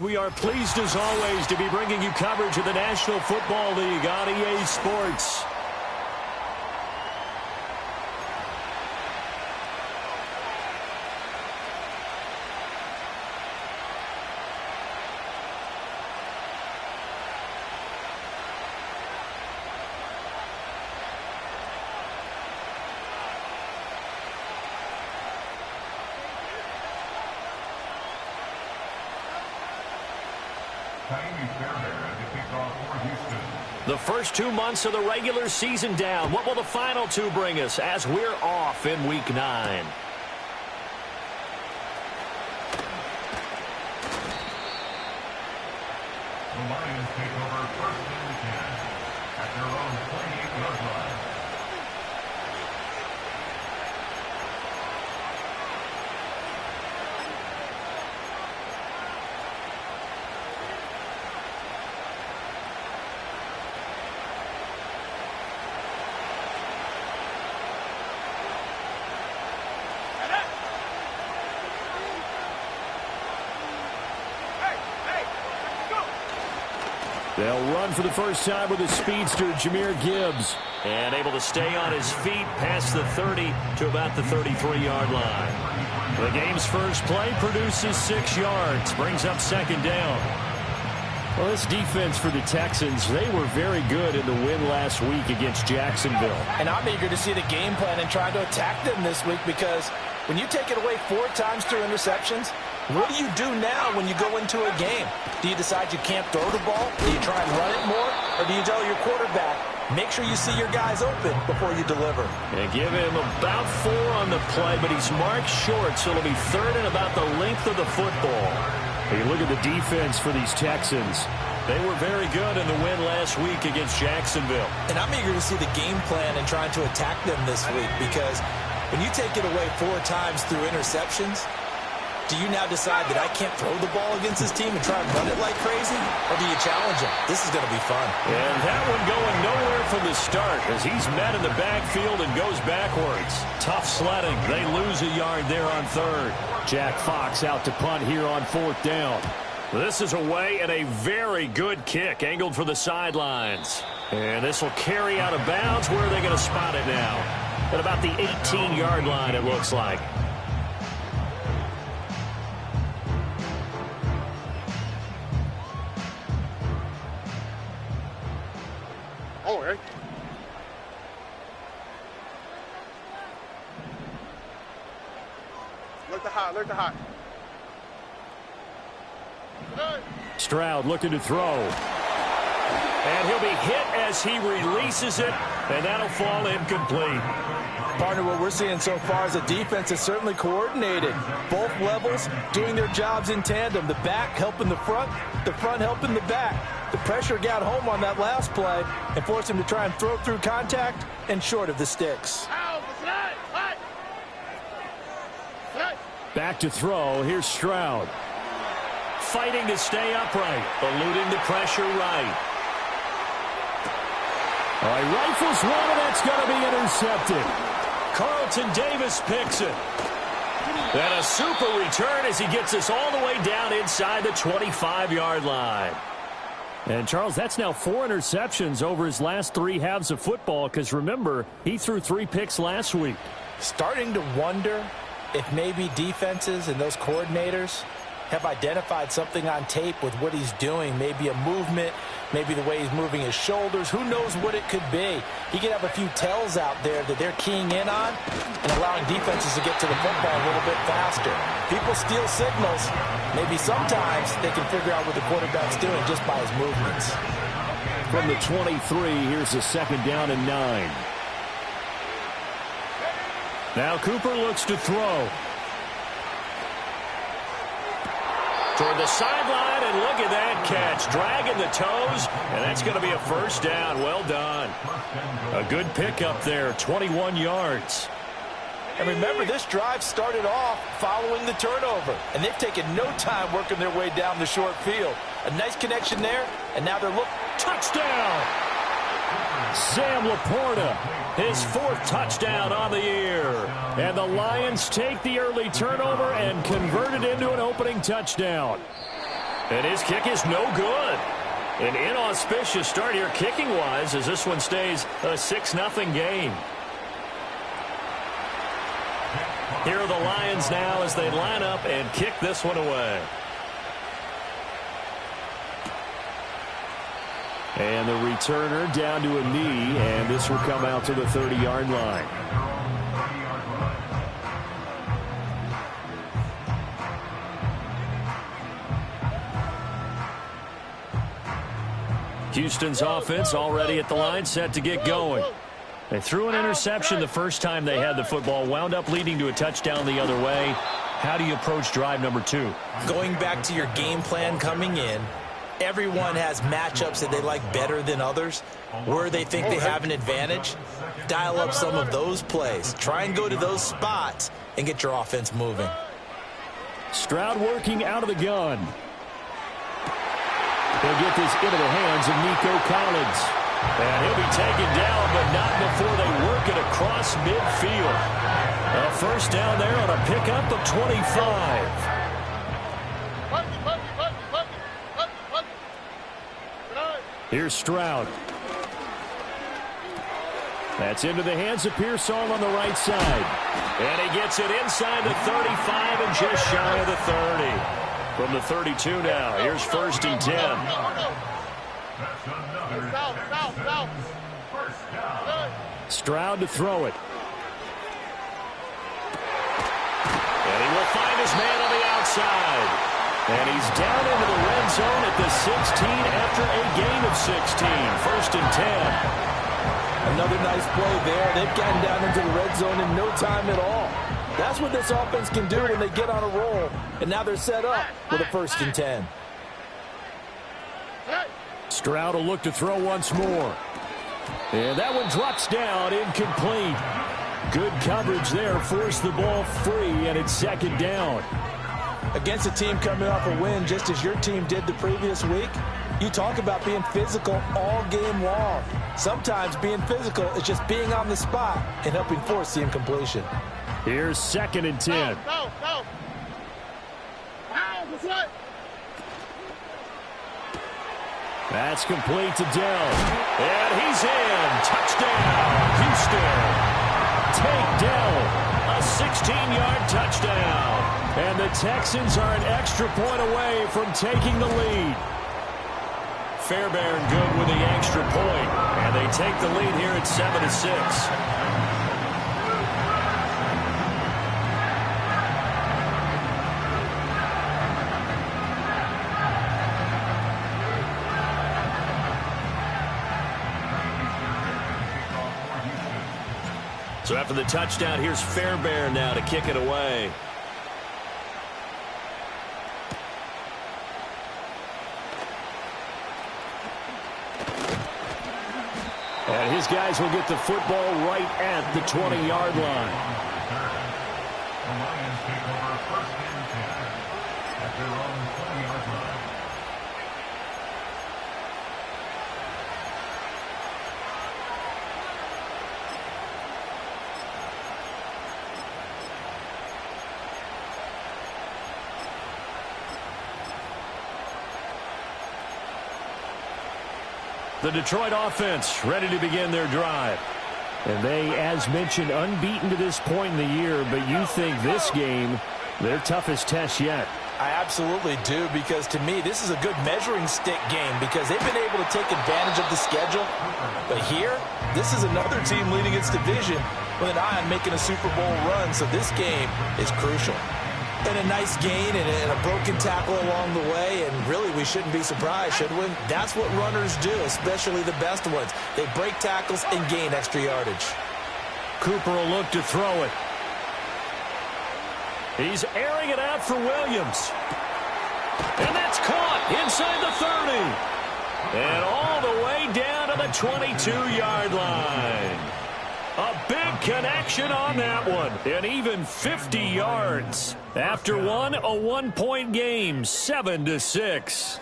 We are pleased as always to be bringing you coverage of the National Football League on EA Sports. The first 2 months of the regular season down. What will the final two bring us as we're off in Week 9? The Lions take over first and 10 at their own 28-yard line. They'll run for the first time with his speedster, Jahmyr Gibbs. And able to stay on his feet past the 30 to about the 33-yard line. The game's first play produces 6 yards, brings up second down. Well, this defense for the Texans, they were very good in the win last week against Jacksonville. And I'm eager to see the game plan and try to attack them this week because when you take it away 4 times through interceptions, what do you do now when you go into a game? Do you decide you can't throw the ball? Do you try and run it more? Or do you tell your quarterback, make sure you see your guys open before you deliver? And give him about 4 on the play, but he's marked short, so it'll be third and about the length of the football. Hey, look at the defense for these Texans. They were very good in the win last week against Jacksonville. And I'm eager to see the game plan and trying to attack them this week because when you take it away 4 times through interceptions, do you now decide that I can't throw the ball against this team and try and run it like crazy? Or do you challenge him? This is going to be fun. And that one going nowhere from the start as he's met in the backfield and goes backwards. Tough sledding. They lose a yard there on third. Jack Fox out to punt here on 4th down. This is away and a very good kick angled for the sidelines. And this will carry out of bounds. Where are they going to spot it now? At about the 18-yard line, it looks like. Oh, right. Look the hot, look the hot. Stroud looking to throw. And he'll be hit as he releases it, and that'll fall incomplete. Partner, what we're seeing so far is the defense is certainly coordinated. Both levels doing their jobs in tandem. The back helping the front helping the back. The pressure got home on that last play and forced him to try and throw through contact and short of the sticks. Back to throw. Here's Stroud. Fighting to stay upright. Eluding the pressure right. All right, rifles one, and that's going to be intercepted. Carlton Davis picks it. And a super return as he gets us all the way down inside the 25-yard line. And, Charles, that's now 4 interceptions over his last 3 halves of football because, remember, he threw 3 picks last week. Starting to wonder if maybe defenses and those coordinators have identified something on tape with what he's doing. Maybe a movement, maybe the way he's moving his shoulders. Who knows what it could be? He could have a few tells out there that they're keying in on and allowing defenses to get to the football a little bit faster. People steal signals. Maybe sometimes they can figure out what the quarterback's doing just by his movements. From the 23, here's a 2nd down and 9. Now Cooper looks to throw. Toward the sideline, and look at that catch. Dragging the toes, and that's going to be a first down. Well done. A good pickup there, 21 yards. And remember, this drive started off following the turnover, and they've taken no time working their way down the short field. A nice connection there, and now they're looking. Touchdown! Sam Laporta, his 4th touchdown on the year. And the Lions take the early turnover and convert it into an opening touchdown. And his kick is no good. An inauspicious start here kicking-wise as this one stays a 6-0 game. Here are the Lions now as they line up and kick this one away. And the returner down to a knee, and this will come out to the 30-yard line. Houston's offense already at the line, set to get going. They threw an interception the first time they had the football, wound up leading to a touchdown the other way. How do you approach drive number 2? Going back to your game plan coming in, everyone has matchups that they like better than others. Where they think they have an advantage, dial up some of those plays. Try and go to those spots and get your offense moving. Stroud working out of the gun. They'll get this into the hands of Nico Collins. And he'll be taken down, but not before they work it across midfield. A first down there on a pickup of 25. Here's Stroud. That's into the hands of Pearsall on the right side. And he gets it inside the 35 and just shy of the 30. From the 32 now, here's 1st and 10. Stroud to throw it. And he will find his man on the outside. And he's down into the red zone at the 16 after a gain of 16. 1st and 10. Another nice play there. They've gotten down into the red zone in no time at all. That's what this offense can do when they get on a roll. And now they're set up with a 1st and 10. Stroud will look to throw once more. And that one drops down, incomplete. Good coverage there, forced the ball free, and it's 2nd down. Against a team coming off a win, just as your team did the previous week, you talk about being physical all game long. Sometimes being physical is just being on the spot and helping force the incompletion. Here's 2nd and 10. That's complete to Dell. And he's in. Touchdown, Houston. Take Dell. A 16-yard touchdown. And the Texans are an extra point away from taking the lead. Fairbairn good with the extra point. And they take the lead here at 7-6. So after the touchdown, here's Fairbairn now to kick it away. And his guys will get the football right at the 20-yard line. The Lions take over 1st and 10 at their own 20-yard line. The Detroit offense ready to begin their drive. And they, as mentioned, unbeaten to this point in the year, but you think this game, their toughest test yet. I absolutely do, because to me, this is a good measuring stick game because they've been able to take advantage of the schedule. But here, this is another team leading its division with an eye on making a Super Bowl run, so this game is crucial. And a nice gain and a broken tackle along the way, and really we shouldn't be surprised, should we? That's what runners do, especially the best ones. They break tackles and gain extra yardage. Cooper will look to throw it. He's airing it out for Williams. And that's caught inside the 30. And all the way down to the 22-yard line. A big connection on that one. And even 50 yards. After one, a one-point game, 7-6.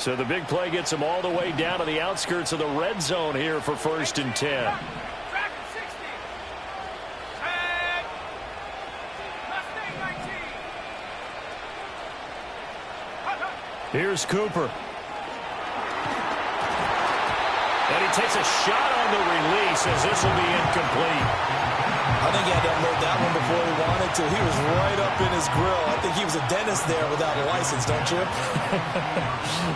So the big play gets them all the way down to the outskirts of the red zone here for 1st and 10. Here's Cooper. And he takes a shot on the release as this will be incomplete. I think he had to unload that one before he wanted to. He was right up in his grill. I think he was a dentist there without a license, don't you?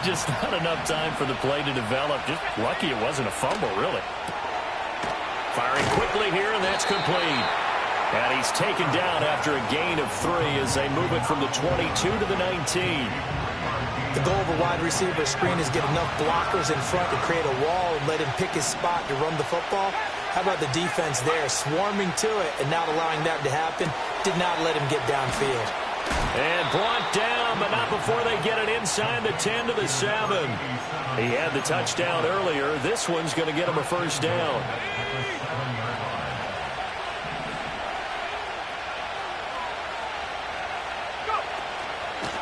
Just not enough time for the play to develop. Just lucky it wasn't a fumble, really. Firing quickly here, and that's complete. And he's taken down after a gain of 3 as they move it from the 22 to the 19. The goal of a wide receiver screen is get enough blockers in front to create a wall and let him pick his spot to run the football. How about the defense there, swarming to it and not allowing that to happen? Did not let him get downfield. And brought down, but not before they get it inside the 10 to the 7. He had the touchdown earlier. This one's going to get him a 1st down.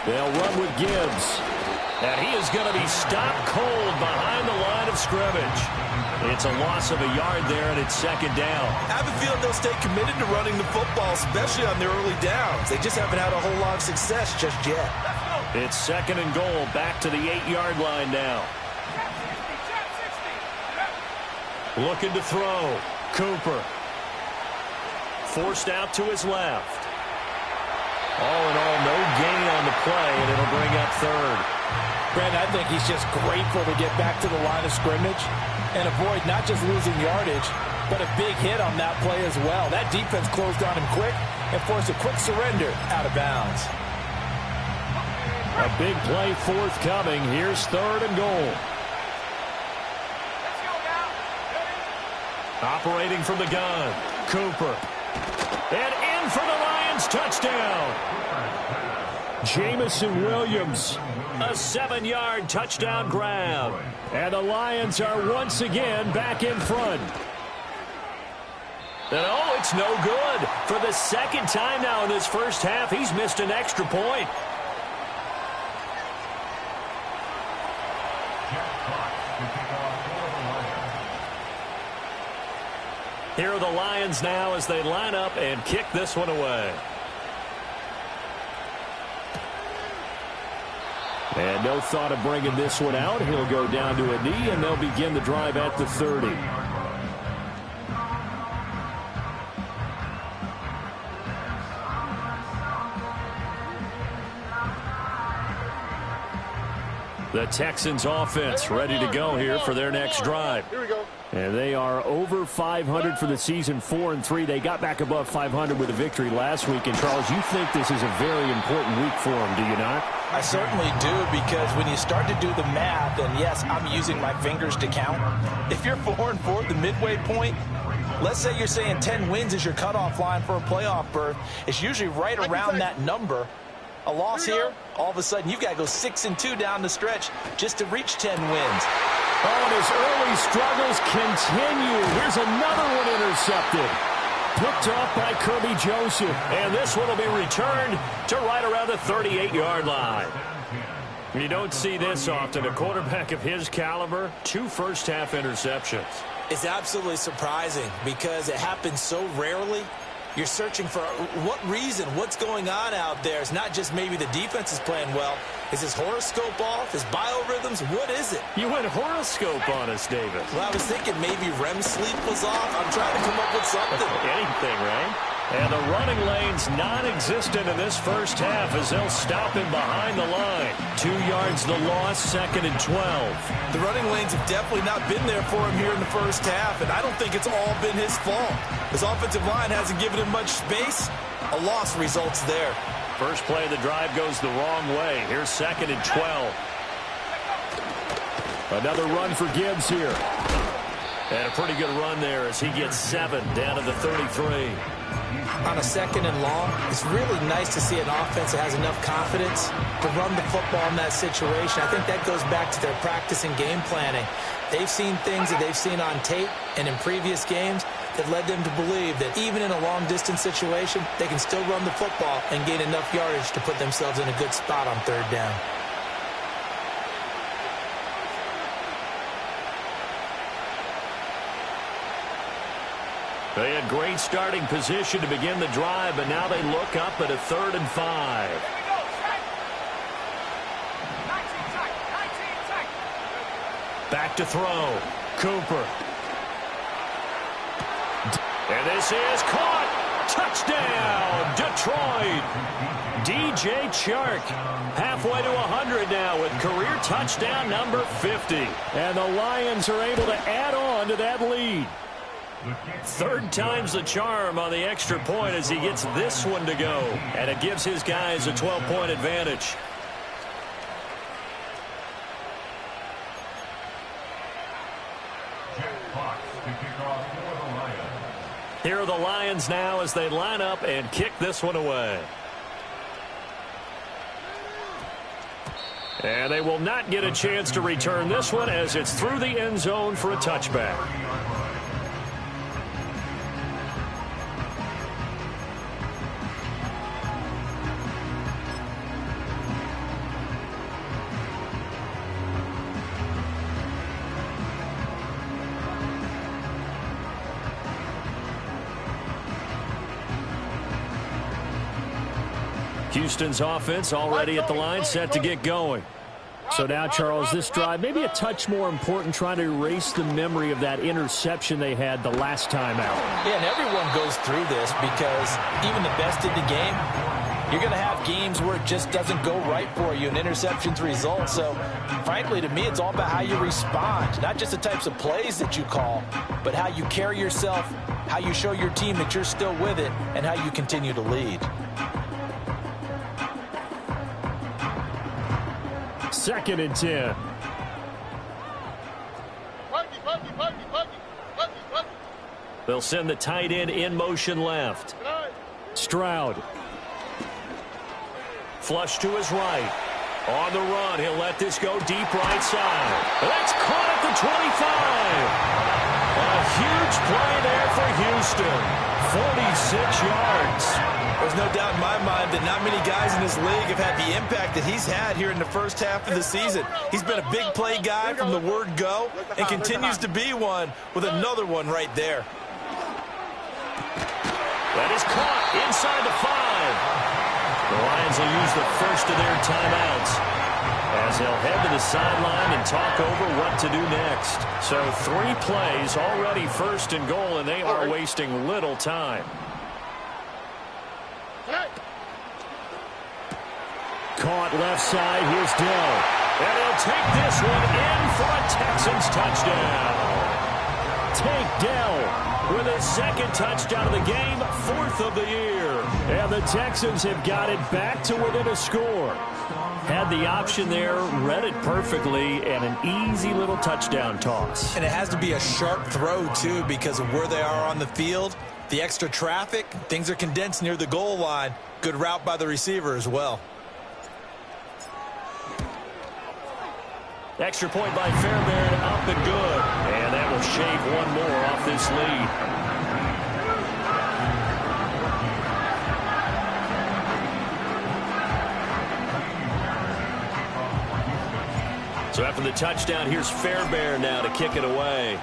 They'll run with Gibbs. And he is going to be stopped cold behind the line of scrimmage. It's a loss of a yard there, and it's 2nd down. I have a feeling they'll stay committed to running the football, especially on their early downs. They just haven't had a whole lot of success just yet. It's 2nd and goal, back to the 8-yard line now. Looking to throw. Cooper. Forced out to his left. All in all, no gain on the play, and it'll bring up 3rd. Brandon, I think he's just grateful to get back to the line of scrimmage and avoid not just losing yardage, but a big hit on that play as well. That defense closed on him quick and forced a quick surrender out of bounds. A big play forthcoming. Here's 3rd and goal. Operating from the gun, Cooper. And in for the Lions touchdown. Jamison Williams, a 7-yard touchdown grab. And the Lions are once again back in front. And oh, it's no good. For the 2nd time now in this first half, he's missed an extra point. Here are the Lions now as they line up and kick this one away. And no thought of bringing this one out. He'll go down to a knee, and they'll begin the drive at the 30. The Texans offense ready to go here for their next drive. Here we go. And they are over 500 for the season, 4-3. They got back above 500 with a victory last week. And, Charles, you think this is a very important week for them, do you not? I certainly do, because when you start to do the math, and yes, I'm using my fingers to count. If you're 4-4 at the midway point, let's say you're saying 10 wins is your cutoff line for a playoff berth. It's usually right around that number. A loss here, all of a sudden you've got to go 6-2 down the stretch just to reach 10 wins. Oh, and his early struggles continue. Here's another one intercepted. Picked off by Kirby Joseph. And this one will be returned to right around the 38-yard line. You don't see this often. A quarterback of his caliber, 2 first-half interceptions. It's absolutely surprising because it happens so rarely. You're searching for what reason, what's going on out there. It's not just maybe the defense is playing well. Is his horoscope off? His biorhythms? What is it? You went horoscope on us, David. Well, I was thinking maybe REM sleep was off. I'm trying to come up with something. Anything, right? And the running lane's non-existent in this first half as they'll stop him behind the line. 2 yards the loss, 2nd and 12. The running lanes have definitely not been there for him here in the first half, and I don't think it's all been his fault. His offensive line hasn't given him much space. A loss results there. First play of the drive goes the wrong way. Here's 2nd and 12. Another run for Gibbs here. And a pretty good run there as he gets 7 down to the 33. On a 2nd and long, it's really nice to see an offense that has enough confidence to run the football in that situation. I think that goes back to their practice and game planning. They've seen things that they've seen on tape and in previous games that led them to believe that even in a long-distance situation, they can still run the football and gain enough yardage to put themselves in a good spot on 3rd down. They had great starting position to begin the drive, but now they look up at a 3rd and 5. Back to throw. Cooper. And this is caught. Touchdown, Detroit. DJ Chark halfway to 100 now with career touchdown number 50. And the Lions are able to add on to that lead. 3rd time's the charm on the extra point as he gets this one to go. And it gives his guys a 12-point advantage. Here are the Lions now as they line up and kick this one away. And they will not get a chance to return this one as it's through the end zone for a touchback. Houston's offense already at the line, set to get going. So now, Charles, this drive maybe a touch more important, trying to erase the memory of that interception they had the last time out. Yeah, and everyone goes through this because even the best in the game, you're going to have games where it just doesn't go right for you and interceptions result. So, frankly, to me, it's all about how you respond, not just the types of plays that you call, but how you carry yourself, how you show your team that you're still with it, and how you continue to lead. 2nd and 10. They'll send the tight end in motion left. Stroud. Flush to his right. On the run, he'll let this go deep right side. That's caught at the 25. A huge play there for Houston. 46 yards. There's no doubt in my mind that not many guys in this league have had the impact that he's had here in the first half of the season. He's been a big play guy from the word go and continues to be one with another one right there. That is caught inside the 5. The Lions will use the first of their timeouts as they'll head to the sideline and talk over what to do next. So 3 plays already 1st and goal, and they are wasting little time. Caught left side. Here's Dell. And he'll take this one in for a Texans touchdown. Take Dell with his 2nd touchdown of the game, 4th of the year. And the Texans have got it back to within a score. Had the option there, read it perfectly, and an easy little touchdown toss. And it has to be a sharp throw, too, because of where they are on the field. The extra traffic, things are condensed near the goal line. Good route by the receiver as well. Extra point by Fairbairn, up and good. And that will shave one more off this lead. So after the touchdown, here's Fairbairn now to kick it away.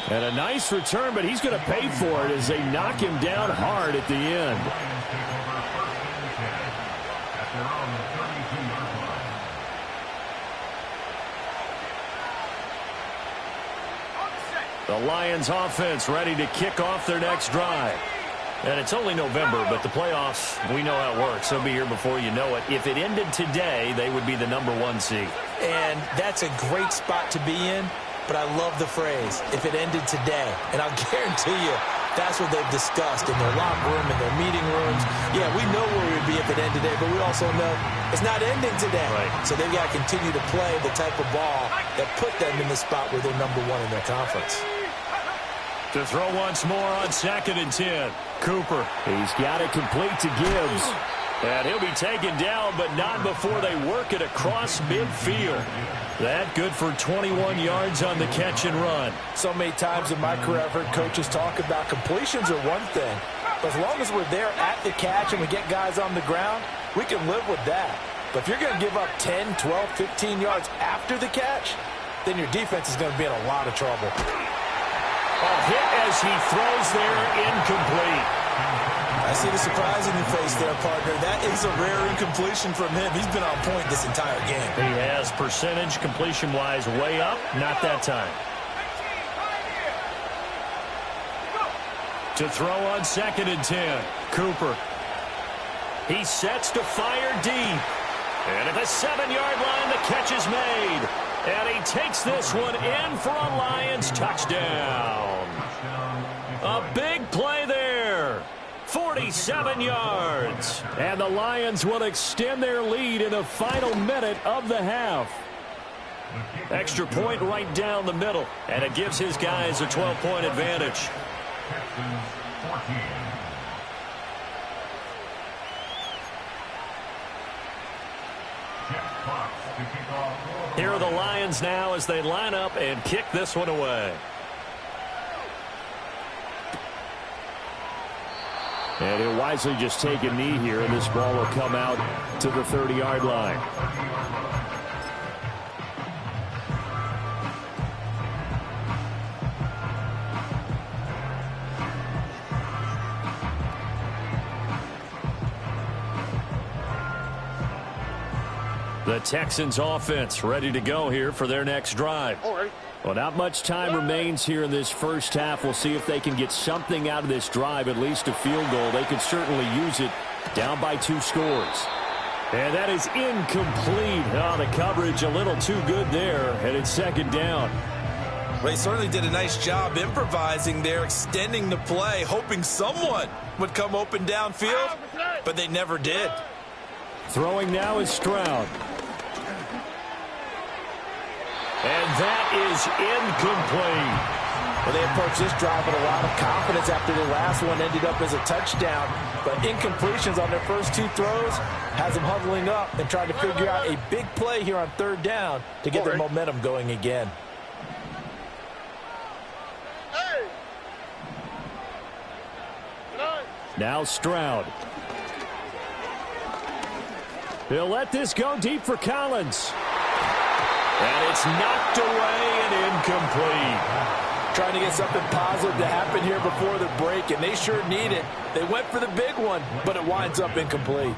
And a nice return, but he's going to pay for it as they knock him down hard at the end. The Lions offense ready to kick off their next drive. And it's only November, but the playoffs, we know how it works. They'll be here before you know it. If it ended today, they would be the #1 seed. And that's a great spot to be in. But I love the phrase, if it ended today. And I'll guarantee you, that's what they've discussed in their locker room, in their meeting rooms. Yeah, we know where we'd be if it ended today, but we also know it's not ending today. Right. So they've got to continue to play the type of ball that put them in the spot where they're #1 in their conference. To throw once more on 2nd and 10. Cooper. He's got it complete to Gibbs. And he'll be taken down, but not before they work it across midfield. That good for 21 yards on the catch and run. So many times in my career I've heard coaches talk about completions are one thing. But as long as we're there at the catch and we get guys on the ground, we can live with that. But if you're going to give up 10, 12, 15 yards after the catch, then your defense is going to be in a lot of trouble. A hit as he throws there, incomplete. I see the surprise in your face there, partner. That is a rare incompletion from him. He's been on point this entire game. He has percentage completion-wise way up. Not that time. To throw on 2nd and 10. Cooper. He sets to fire deep. And at the 7-yard line, the catch is made. And he takes this one in for a Lions touchdown. A big play there. 47 yards. And the Lions will extend their lead in the final minute of the half. Extra point right down the middle. And it gives his guys a 12-point advantage. Here are the Lions now as they line up and kick this one away. And he'll wisely just take a knee here, and this ball will come out to the 30-yard line. The Texans offense ready to go here for their next drive. Well, not much time remains here in this first half. We'll see if they can get something out of this drive, at least a field goal. They could certainly use it down by 2 scores. And that is incomplete. Oh, the coverage a little too good there, and it's 2nd down. Well, he certainly did a nice job improvising there, extending the play, hoping someone would come open downfield, but they never did. Throwing now is Stroud. And that is incomplete. Well, they approached this drive with a lot of confidence after the last one ended up as a touchdown. But incompletions on their first 2 throws has them huddling up and trying to figure out a big play here on 3rd down to get their momentum going again. Now Stroud. He'll let this go deep for Collins. And it's knocked away and incomplete. Trying to get something positive to happen here before the break, and they sure need it. They went for the big one, but it winds up incomplete.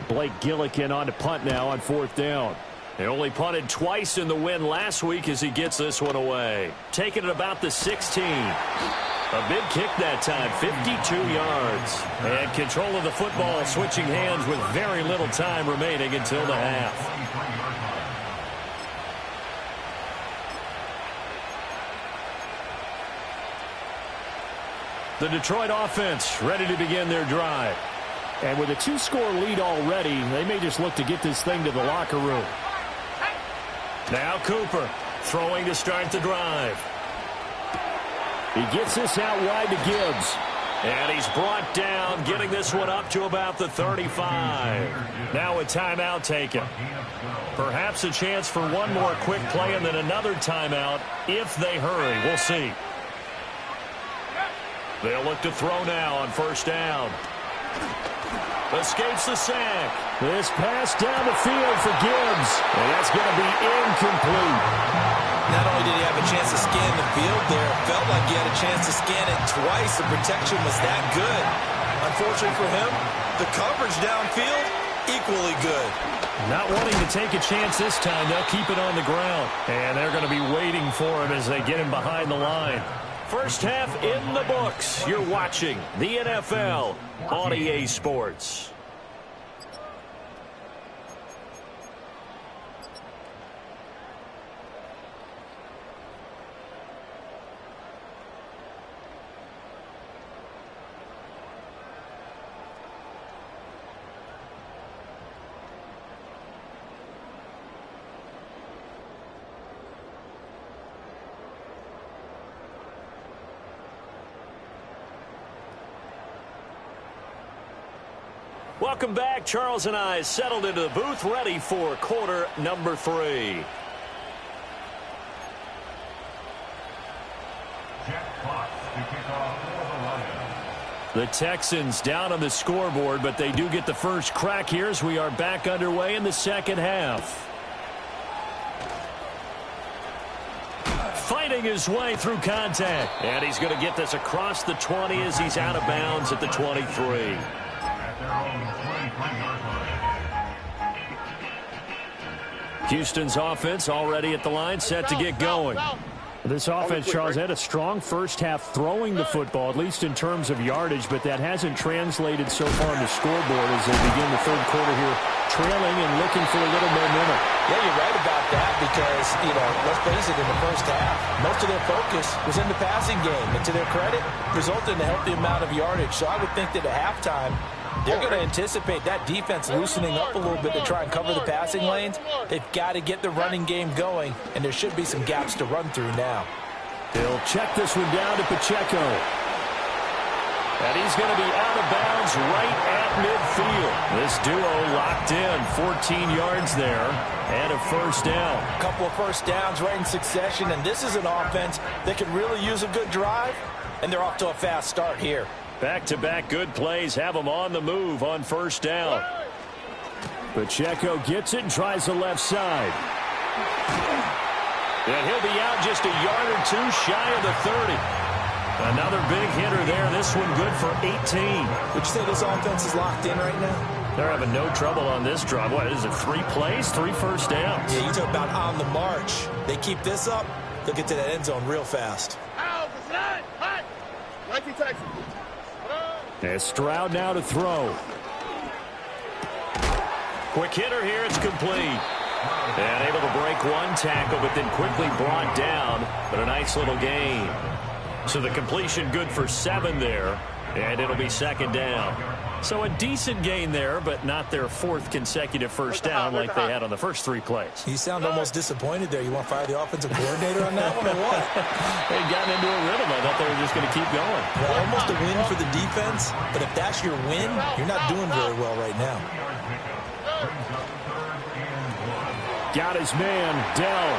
Blake Gillikin on to punt now on 4th down. They only punted twice in the win last week as he gets this one away. Taking it about the 16. A big kick that time, 52 yards. And control of the football switching hands with very little time remaining until the half. The Detroit offense ready to begin their drive. And with a 2-score lead already, they may just look to get this thing to the locker room. Now Cooper throwing to start the drive. He gets this out wide to Gibbs. And he's brought down, getting this one up to about the 35. Now a timeout taken. Perhaps a chance for one more quick play and then another timeout if they hurry. We'll see. They'll look to throw now on 1st down. Escapes the sack. This pass down the field for Gibbs. And that's going to be incomplete. Not only did he have a chance to scan the field there, it felt like he had a chance to scan it twice. The protection was that good. Unfortunately for him, the coverage downfield, equally good. Not wanting to take a chance this time, they'll keep it on the ground. And they're going to be waiting for him as they get him behind the line. First half in the books. You're watching the NFL on EA Sports. Welcome back. Charles and I settled into the booth, ready for quarter number 3. The Texans down on the scoreboard, but they do get the first crack here as we are back underway in the second half. Fighting his way through contact. And he's going to get this across the 20 as he's out of bounds at the 23. Houston's offense already at the line, set to get going. This offense, Charles, had a strong first half throwing the football, at least in terms of yardage, but that hasn't translated so far on the scoreboard as they begin the third quarter here, trailing and looking for a little momentum. Yeah, you're right about that because, let's face it, in the first half, most of their focus was in the passing game. And to their credit, resulted in a healthy amount of yardage. So I would think that at halftime, they're going to anticipate that defense loosening up a little bit to try and cover the passing lanes. They've got to get the running game going, and there should be some gaps to run through now. They'll check this one down to Pacheco. And he's going to be out of bounds right at midfield. This duo locked in, 14 yards there, and a first down. A couple of first downs right in succession, and this is an offense that can really use a good drive, and they're off to a fast start here. Back-to-back good plays have them on the move on first down. Pacheco gets it and tries the left side. And he'll be out just a yard or two shy of the 30. Another big hitter there. This one good for 18. Would you say this offense is locked in right now? They're having no trouble on this drive. What is it, 3 plays, 3 first downs? Yeah, you talk about on the march. They keep this up, they'll get to that end zone real fast. And Stroud now to throw. Quick hitter here, it's complete. And able to break one tackle, but then quickly brought down. But a nice little gain. So the completion good for 7 there. And it'll be second down. So a decent gain there, but not their 4th consecutive first down like they had on the first 3 plays. You sound almost disappointed there. You want to fire the offensive coordinator on that one or what? They'd gotten into a rhythm. I thought they were just going to keep going. Well, almost a win for the defense, but if that's your win, you're not doing very well right now. Got his man, Dell.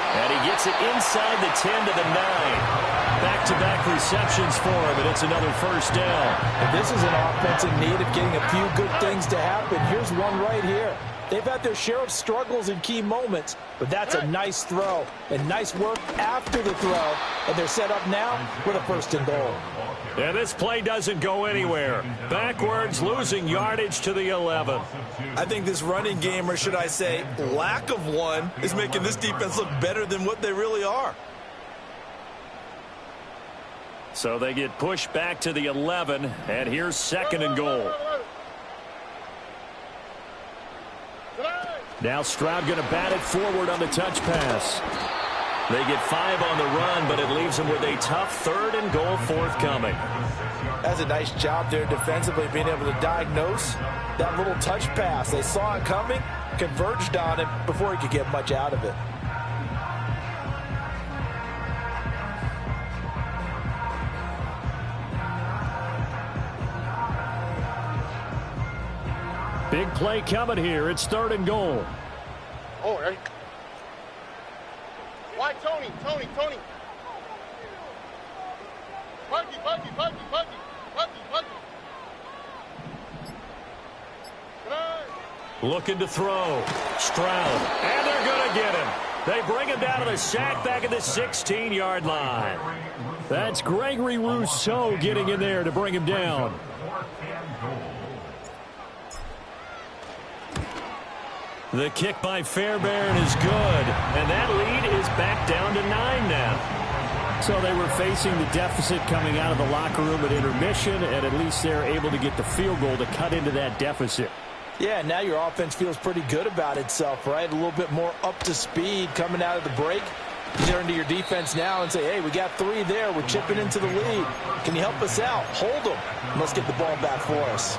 And he gets it inside the 10 to the 9. Back-to-back receptions for him, and it's another first down. And this is an offense in need of getting a few good things to happen. Here's one right here. They've had their share of struggles in key moments, but that's a nice throw and nice work after the throw. And they're set up now with a 1st and goal. And this play doesn't go anywhere. Backwards, losing yardage to the 11. I think this running game, or should I say lack of one, is making this defense look better than what they really are. So they get pushed back to the 11, and here's 2nd and goal. Now Stroud going to bat it forward on the touch pass. They get 5 on the run, but it leaves them with a tough 3rd and goal forthcoming. That's a nice job there defensively, being able to diagnose that little touch pass. They saw it coming, converged on it before he could get much out of it. Big play coming here. It's 3rd and goal. Oh, right. Why, Tony? Looking to throw. Stroud. And they're going to get him. They bring him down to the sack back at the 16-yard line. That's Gregory Rousseau getting in there to bring him down. The kick by Fairbairn is good, and that lead is back down to 9 now. So they were facing the deficit coming out of the locker room at intermission, and at least they're able to get the field goal to cut into that deficit. Yeah, now your offense feels pretty good about itself, right? A little bit more up to speed coming out of the break. You turn to your defense now and say, hey, we got 3 there. We're chipping into the lead. Can you help us out? Hold them. And let's get the ball back for us.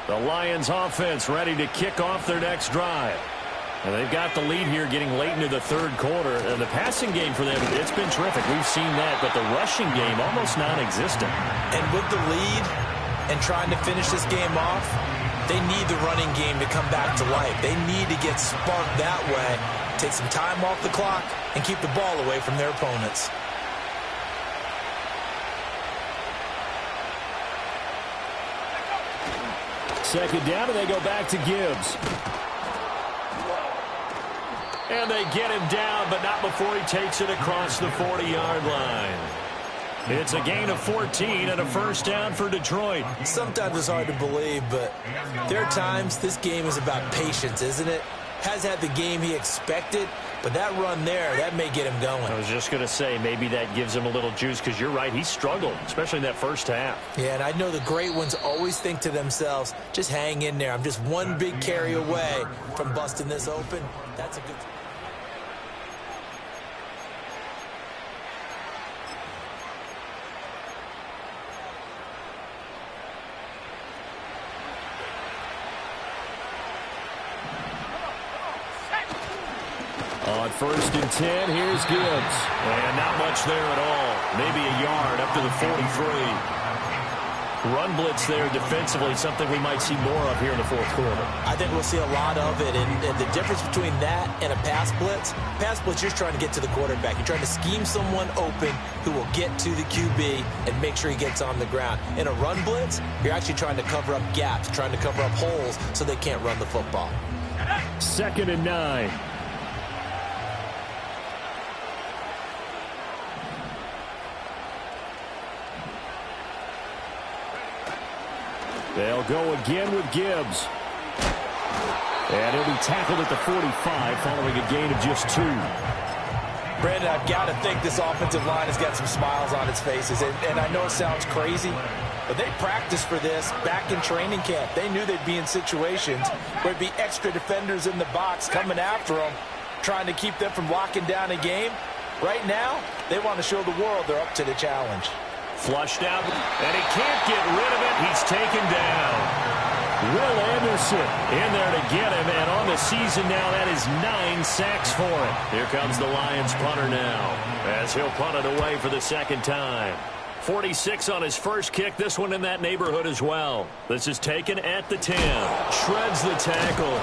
The Lions offense ready to kick off their next drive. And they've got the lead here getting late into the 3rd quarter. And the passing game for them, it's been terrific. We've seen that, but the rushing game almost non-existent. And with the lead, and trying to finish this game off, they need the running game to come back to life. They need to get sparked that way, take some time off the clock, and keep the ball away from their opponents. Second down, and they go back to Gibbs. And they get him down, but not before he takes it across the 40-yard line. It's a gain of 14 and a first down for Detroit. Sometimes it's hard to believe, but there are times this game is about patience, isn't it? Has had the game he expected, but that run there, that may get him going. I was just going to say, maybe that gives him a little juice, because you're right, he struggled, especially in that first half. Yeah, and I know the great ones always think to themselves, just hang in there. I'm just one big carry away from busting this open. That's a good... On first and 10, here's Gibbs. And not much there at all. Maybe a yard up to the 43. Run blitz there defensively, something we might see more of here in the fourth quarter. I think we'll see a lot of it, and the difference between that and a pass blitz, you're trying to get to the quarterback. You're trying to scheme someone open who will get to the QB and make sure he gets on the ground. In a run blitz, you're actually trying to cover up gaps, trying to cover up holes so they can't run the football. Second and 9. They'll go again with Gibbs. And he'll be tackled at the 45 following a gain of just 2. Brandon, I've got to think this offensive line has got some smiles on its faces. And I know it sounds crazy, but they practiced for this back in training camp. They knew they'd be in situations where there'd be extra defenders in the box coming after them, trying to keep them from locking down a game. Right now, they want to show the world they're up to the challenge. Flushed out, and he can't get rid of it. He's taken down. Will Anderson in there to get him, and on the season now, that is 9 sacks for him. Here comes the Lions punter now, as he'll punt it away for the second time. 46 on his first kick, this one in that neighborhood as well. This is taken at the 10. Shreds the tackle.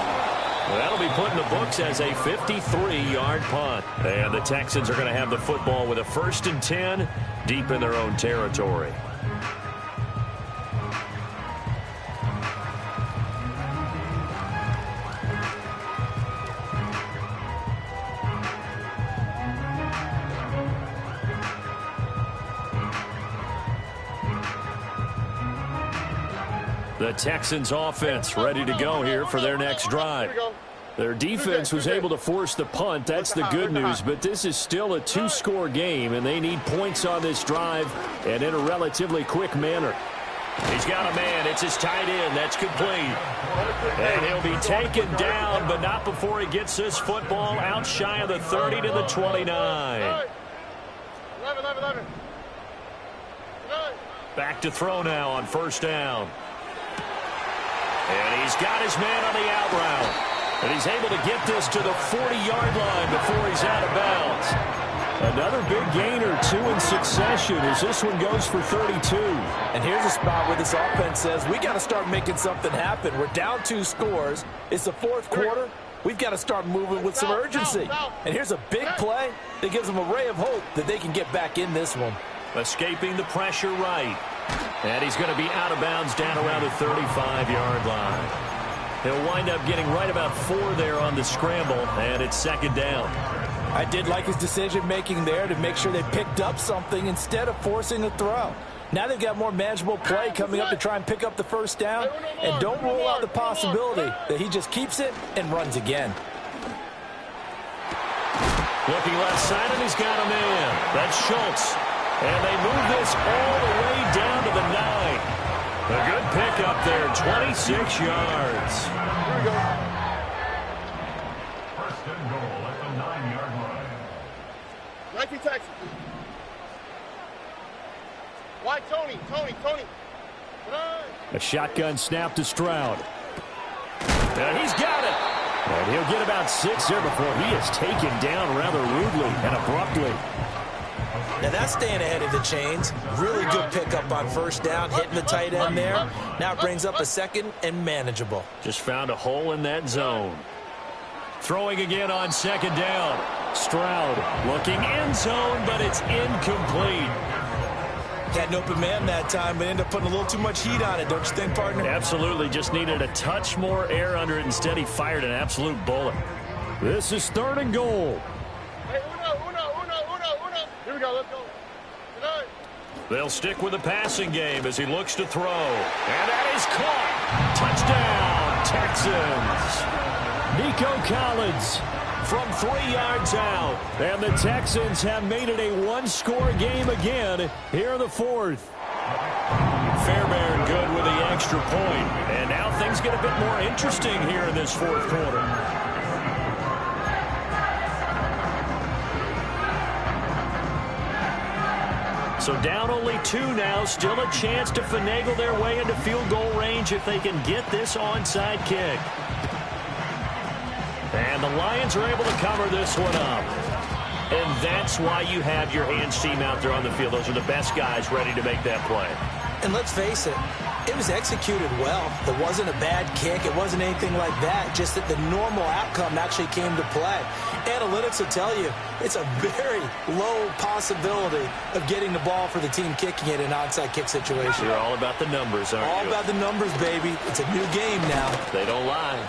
That'll be put in the books as a 53-yard punt. And the Texans are going to have the football with a first and 10 deep in their own territory. The Texans offense ready to go here for their next drive. Their defense was able to force the punt. That's the good news, but this is still a 2-score game, and they need points on this drive and in a relatively quick manner. He's got a man. It's his tight end. That's complete. And he'll be taken down, but not before he gets this football out shy of the 30 to the 29. Back to throw now on first down. And he's got his man on the out route. And he's able to get this to the 40-yard line before he's out of bounds. Another big gain or 2 in succession as this one goes for 32. And here's a spot where this offense says, we got to start making something happen. We're down 2 scores. It's the fourth quarter. We've got to start moving with some urgency. And here's a big play that gives them a ray of hope that they can get back in this one. Escaping the pressure right. And he's going to be out of bounds down around the 35-yard line. He'll wind up getting right about 4 there on the scramble, and it's second down. I did like his decision-making there to make sure they picked up something instead of forcing a throw. Now they've got more manageable play coming up to try and pick up the first down, and don't rule out the possibility that he just keeps it and runs again. Looking left side, and he's got a man. That's Schultz. And they move this all the way down to the 9. A good pick up there, 26 yards. Here we go. First and goal at the 9-yard line. 19 Texas. Why Tony? A shotgun snap to Stroud. And he's got it. And he'll get about 6 there before he is taken down rather rudely and abruptly. Now that's staying ahead of the chains. Really good pickup on first down, hitting the tight end there. Now it brings up a second and manageable. Just found a hole in that zone. Throwing again on second down. Stroud looking end zone, but it's incomplete. Had an open man that time, but ended up putting a little too much heat on it, don't you think, partner? Absolutely. Just needed a touch more air under it. Instead, he fired an absolute bullet. This is 3rd and goal. Hey, uno. Here we go, let's go. Tonight. They'll stick with the passing game as he looks to throw. And that is caught. Touchdown, Texans. Nico Collins From 3 yards out. and the Texans have made it a one-score game again here in the 4th. Fairbairn good with the extra point. And now things get a bit more interesting here in this 4th quarter. So down only 2 now. Still a chance to finagle their way into field goal range if they can get this onside kick. And the Lions are able to cover this one up. And that's why you have your hands team out there on the field. Those are the best guys ready to make that play. And let's face it, it was executed well. It wasn't a bad kick. It wasn't anything like that. Just that the normal outcome actually came to play. Analytics will tell you it's a very low possibility of getting the ball for the team kicking it in an onside kick situation. You're all about the numbers, aren't you? All about the numbers, baby. It's a new game now. They don't lie.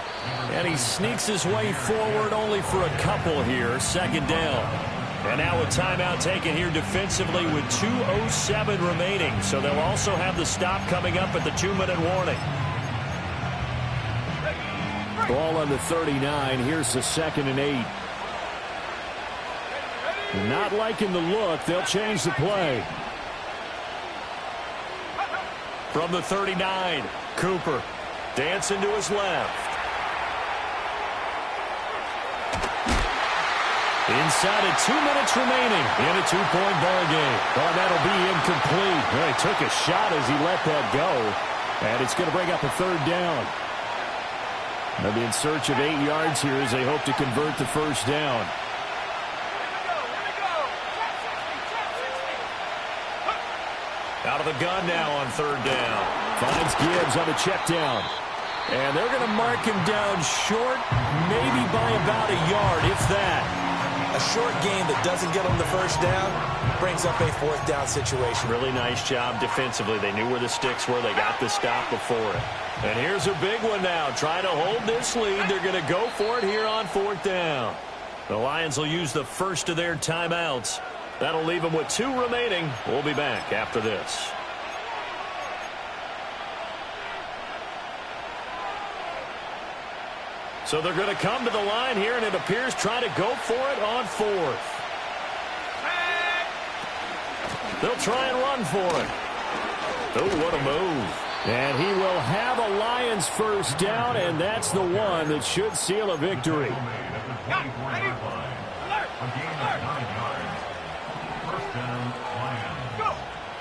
And he sneaks his way forward only for a couple here. 2nd down. And now a timeout taken here defensively with 2:07 remaining. So they'll also have the stop coming up at the 2-minute warning. Ball on the 39. Here's the 2nd and 8. Not liking the look. They'll change the play. From the 39, Cooper dancing to his left. Inside of 2 minutes remaining in a 2-point ball game. Oh, that'll be incomplete. Well, he took a shot as he let that go. And it's going to bring up a 3rd down. They'll be in search of 8 yards here as they hope to convert the first down. Out of the gun now on 3rd down. Finds Gibbs on the check down. And they're going to mark him down short, maybe by about a yard, if that. A short game that doesn't get them the first down brings up a 4th down situation. Really nice job defensively. They knew where the sticks were. They got the stop before it. And here's a big one now. Trying to hold this lead. They're going to go for it here on 4th down. The Lions will use the first of their timeouts. That'll leave them with 2 remaining. We'll be back after this. So they're going to come to the line here, and it appears try to go for it on 4th. They'll try and run for it. Oh, what a move. And he will have a Lions first down, and that's the one that should seal a victory.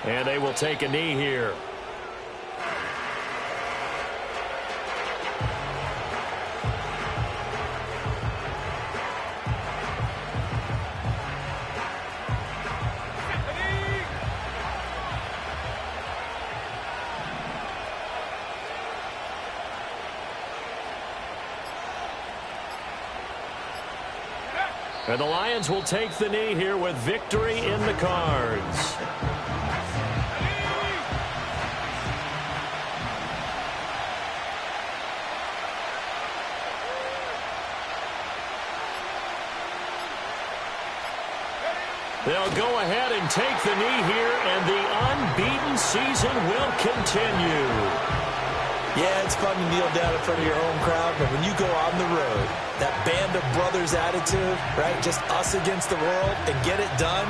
And they will take a knee here. And the Lions will take the knee here with victory in the cards. They'll go ahead and take the knee here, and the unbeaten season will continue. Yeah, it's fun to kneel down in front of your home crowd, but when you go on the road, that band of brothers attitude, right, just us against the world, and get it done,